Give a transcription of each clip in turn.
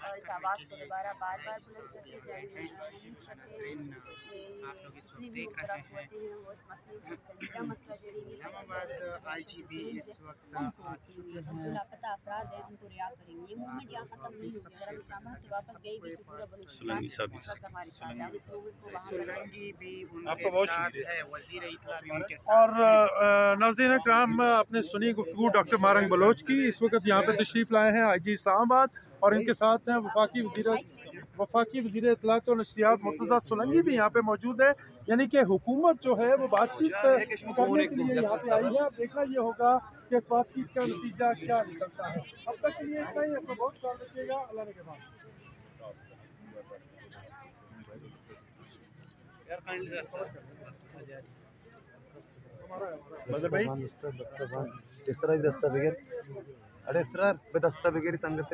और इस आवाज़ को दोबारा बार बार बुलंद करते जाएंगे। जितनी भी मुख्तलिफ होते हैं वो इस मसले को संजीदा मसला जड़ेंगे। IGP इस वक्त आ चुके हैं। लापता अफराद हैं उनको रिहा करेंगे। ये मूवमेंट यहाँ खत्म नहीं होगी। अगर हम इस्लामाबाद से वापस गए भी तो पूरा बलूचिस्तान इस वक्त हमारे साथ है। हम इस मूवमेंट को वहाँ सोलंकी भी उनके साथ है, वज़ीर इत्तला भी उनके साथ। और नाज़रीन इकराम, आपने सुनी गुफ्तगू डॉक्टर मारंग बलोच की। इस वक्त यहाँ पे तशरीफ़ लाए हैं IG इस्लामाबाद और इनके साथ हैं वफाकी वज़ीर इत्तलात और नशरियात मुर्तज़ा सोलंकी भी यहाँ पे मौजूद है। यानी कि हुकूमत जो है वो बातचीत करने के लिए यहाँ पे आई है। अब देखना ये होगा कि इस बातचीत का नतीजा क्या निकलता है। अब तक के लिए इतना ही। अपना बहुत ख्याल रखिएगा। अल्लाह के बाद भाई इसरा दस्ता बगैर अरे इसरा पे दस्ता बगैर संगत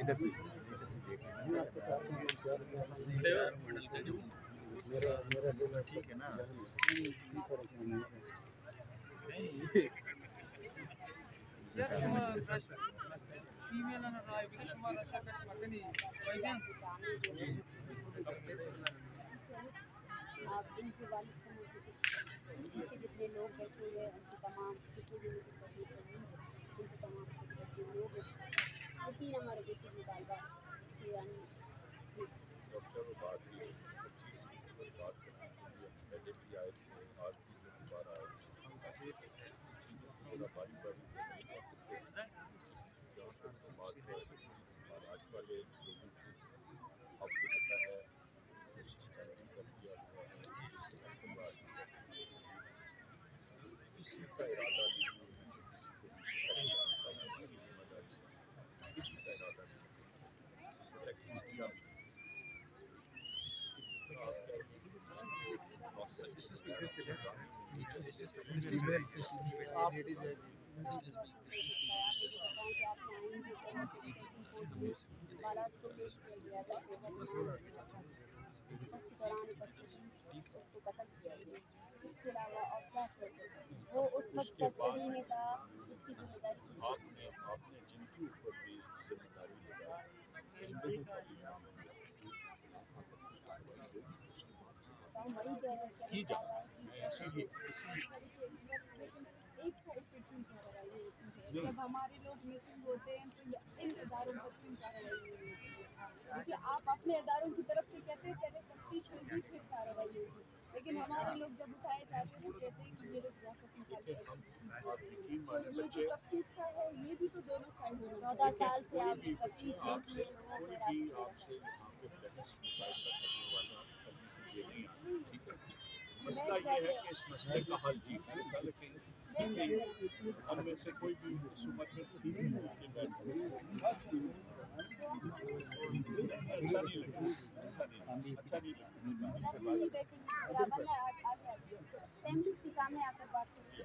इधर से मेरा ठीक है ना। आप इनके वालिद पीछे जितने लोग बैठे हुए हैं उनकी तमाम जितने भी उनके तमाम लोग वो 3 हमारे बेटे की तालबा यानी उसको कत्ल किया गया। इसके अलावा और क्या वो उस वक्त कस्टडी में था, उसकी जिम्मेदारी आपने जिनके ऊपर भी जिम्मेदारी जब हमारे लोग मिसिंग होते हैं तो इन इदारों पर क्यों कार्रवाई नहीं होती है? देखिए, आप अपने इदारों की तरफ से कहते हैं पहले तफ्तीश होगी फिर कार्रवाई होगी, लेकिन हमारे लोग जब उठाए जाते हैं तो कहते हैं कि ये लोग रियासत निकालते हैं। तो ये जो तफ्तीश का है ये भी तो दोनों साइड हो। 14 साल से आप तफ्तीश नहीं किए मसला ये है कि इस मसले का हल जी हम में से कोई भी हुकूमत में अच्छा नहीं फैमिली के सामने आप बात करें।